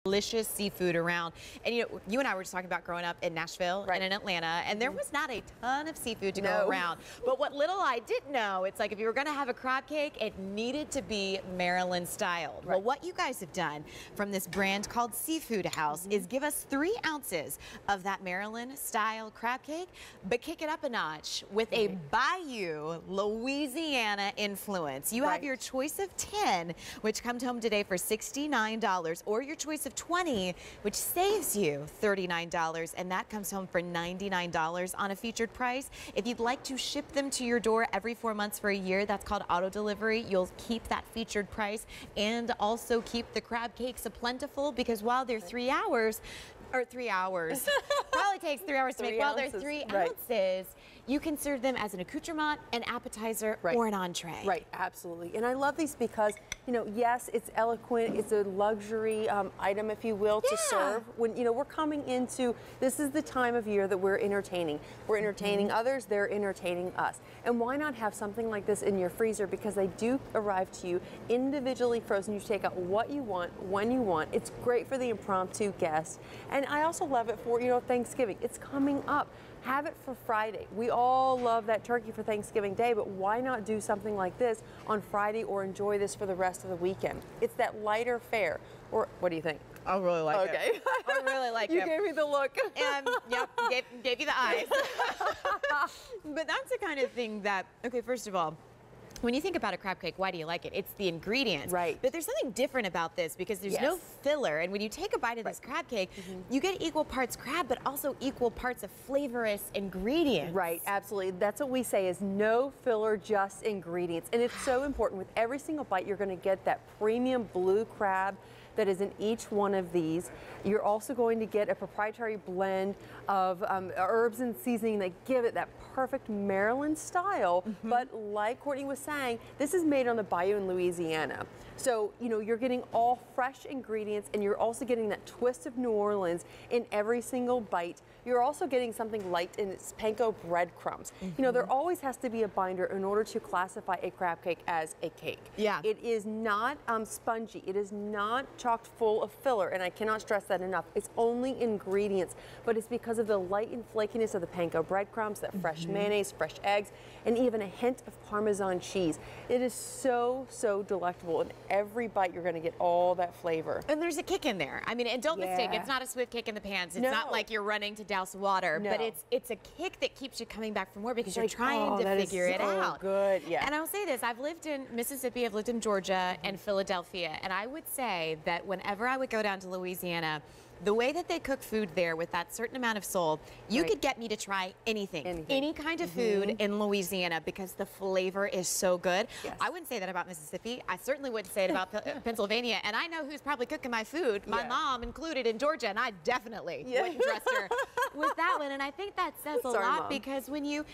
delicious seafood around. And you know, you and I were just talking about growing up in Nashville and in Atlanta, and there was not a ton of seafood to go around. But what little I did know, it's like if you were going to have a crab cake, it needed to be Maryland style. Well, what you guys have done from this brand called Seafood House is give us 3 ounces of that Maryland style crab cake, but kick it up a notch with a Bayou, Louisiana influence. You have your choice of 10, which comes home today for $69, or your choice of 20, which saves you $39, and that comes home for $99 on a featured price. If you'd like to ship them to your door every 4 months for a year, that's called auto delivery. You'll keep that featured price and also keep the crab cakes plentiful, because while they're 3 hours, or 3 hours, probably takes 3 hours to make. While they're 3 ounces, you can serve them as an accoutrement, an appetizer, or an entree. Right, absolutely. And I love these because, you know, yes, it's eloquent. It's a luxury item, if you will, to serve. When, you know, we're coming into, this is the time of year that we're entertaining. We're entertaining others, they're entertaining us. And why not have something like this in your freezer? Because they do arrive to you individually frozen. You take out what you want, when you want. It's great for the impromptu guest. And I also love it for, you know, Thanksgiving. It's coming up. Have it for Friday. We all love that turkey for Thanksgiving Day, but why not do something like this on Friday or enjoy this for the rest of the weekend? It's that lighter fare. Or what do you think? I really like it. I really like it. You gave me the look. And yep, gave you the eyes. But that's the kind of thing that, okay, first of all, when you think about a crab cake, why do you like it? It's the ingredients. Right. But there's something different about this because there's no filler. And when you take a bite of this crab cake, you get equal parts crab, but also equal parts of flavorous ingredients. Right, absolutely. That's what we say is no filler, just ingredients. And it's so important. With every single bite, you're going to get that premium blue crab that is in each one of these. You're also going to get a proprietary blend of herbs and seasoning that give it that perfect Maryland style. But like Courtney was saying, this is made on the Bayou in Louisiana. So, you know, you're getting all fresh ingredients, and you're also getting that twist of New Orleans in every single bite. You're also getting something light in its panko breadcrumbs. You know, there always has to be a binder in order to classify a crab cake as a cake. Yeah. It is not spongy. It is not chocked full of filler, and I cannot stress that enough. It's only ingredients, but it's because of the light and flakiness of the panko breadcrumbs, that fresh mayonnaise, fresh eggs, and even a hint of Parmesan cheese. It is so, so delectable. In every bite, you're going to get all that flavor. And there's a kick in there. I mean, and don't mistake, it's not a swift kick in the pants. It's not like you're running to douse water, but it's a kick that keeps you coming back for more because you're trying to figure it out. Good, And I'll say this, I've lived in Mississippi, I've lived in Georgia and Philadelphia, and I would say that whenever I would go down to Louisiana, the way that they cook food there with that certain amount of soul, you could get me to try anything. Any kind of food in Louisiana, because the flavor is so good. I wouldn't say that about Mississippi. I certainly wouldn't say it about Pennsylvania. And I know who's probably cooking my food, my mom included, in Georgia, and I definitely wouldn't trust her with that one. And I think that says a lot, because when you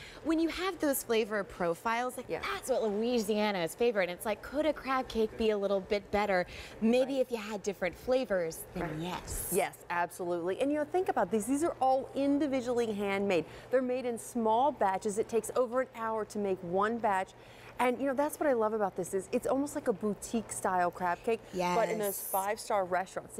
have those flavor profiles, like that's what Louisiana is favorite. And it's like, could a crab cake be a little bit better? Maybe if you had different flavors, then yes. Yes, absolutely. And you know, think about these. These are all individually handmade. They're made in small batches. It takes over an hour to make one batch. And you know, that's what I love about this, is it's almost like a boutique style crab cake, but in those 5-star restaurants.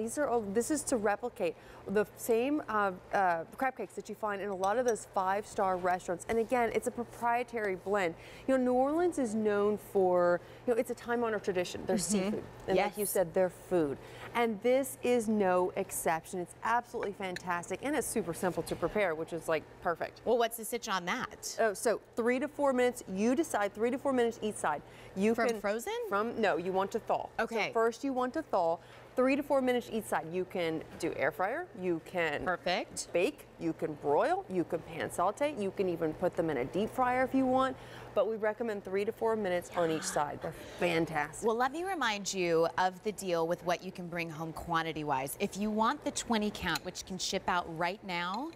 This is to replicate the same crab cakes that you find in a lot of those 5-star restaurants. And again, it's a proprietary blend. You know, New Orleans is known for, you know, it's a time-honored tradition. Their seafood, and like you said, their food. And this is no exception. It's absolutely fantastic, and it's super simple to prepare, which is like perfect. Well, what's the stitch on that? Oh, so 3 to 4 minutes. You decide. 3 to 4 minutes each side. You From frozen? No, you want to thaw. Okay. So first you want to thaw. 3 to 4 minutes each side. You can do air fryer. You can bake. You can broil. You can pan saute. You can even put them in a deep fryer if you want. But we recommend 3 to 4 minutes on each side. They're fantastic. Well, let me remind you of the deal with what you can bring home quantity-wise. If you want the 20 count, which can ship out right now,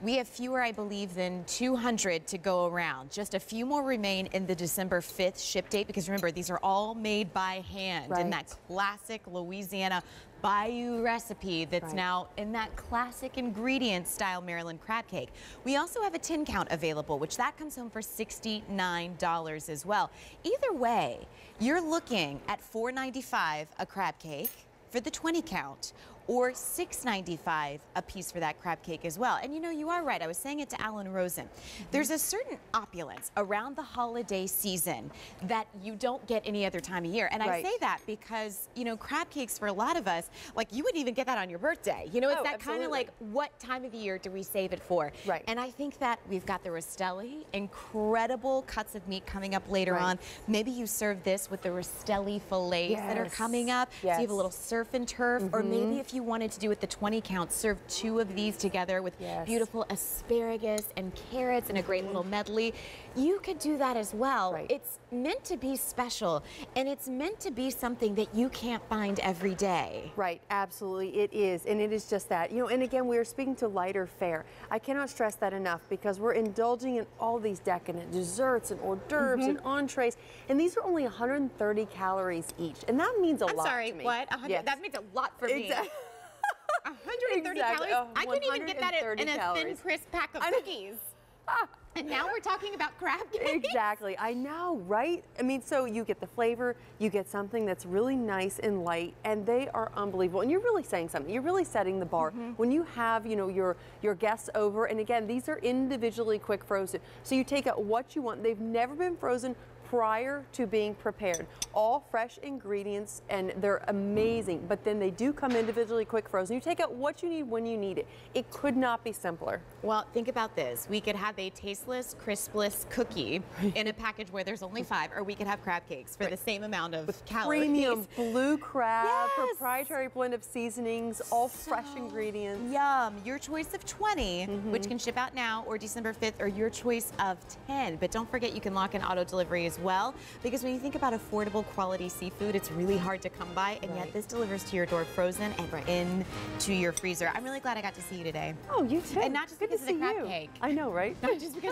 we have fewer, I believe, than 200 to go around. Just a few more remain in the December 5th ship date, because remember, these are all made by hand in that classic Louisiana Bayou recipe that's now in that classic ingredient style Maryland crab cake. We also have a 10 count available, which that comes home for $69 as well. Either way, you're looking at $4.95 a crab cake for the 20 count, or $6.95 a piece for that crab cake as well. And you know, you are right. I was saying it to Alan Rosen. There's a certain opulence around the holiday season that you don't get any other time of year. And I say that because, you know, crab cakes for a lot of us, like you wouldn't even get that on your birthday. You know, it's that kind of like, what time of the year do we save it for? Right. And I think that we've got the Rastelli, incredible cuts of meat coming up later on. Maybe you serve this with the Rastelli fillets that are coming up. So you have a little surf and turf, or maybe if you wanted to do it the 20 count, serve 2 of these together with beautiful asparagus and carrots and a great little medley. You could do that as well. It's meant to be special, and it's meant to be something that you can't find every day. Right, absolutely, it is, and it is just that. You know, and again, we are speaking to lighter fare. I cannot stress that enough because we're indulging in all these decadent desserts and hors d'oeuvres and entrees, and these are only 130 calories each, and that means a lot to me. What? That means a lot for me. 130 calories? I couldn't even get that in a thin, crisp pack of cookies. And now we're talking about crab cakes? Exactly. I know, right? I mean, so you get the flavor, you get something that's really nice and light, and they are unbelievable. And you're really saying something. You're really setting the bar. When you have, you know, your guests over, and again, these are individually quick frozen. So you take out what you want. They've never been frozen prior to being prepared. All fresh ingredients, and they're amazing, but then they do come individually quick frozen. You take out what you need when you need it. It could not be simpler. Well, think about this. We could have a tasteless, crispless cookie in a package where there's only 5, or we could have crab cakes for the same amount of calories. Premium blue crab, proprietary blend of seasonings, all fresh ingredients. Yum. Your choice of 20, which can ship out now or December 5th, or your choice of 10. But don't forget, you can lock in auto delivery as well, because when you think about affordable quality seafood, it's really hard to come by, and yet this delivers to your door frozen and into your freezer. I'm really glad I got to see you today. Oh, you too. And not just because of the crab cake. I know, right? Not just because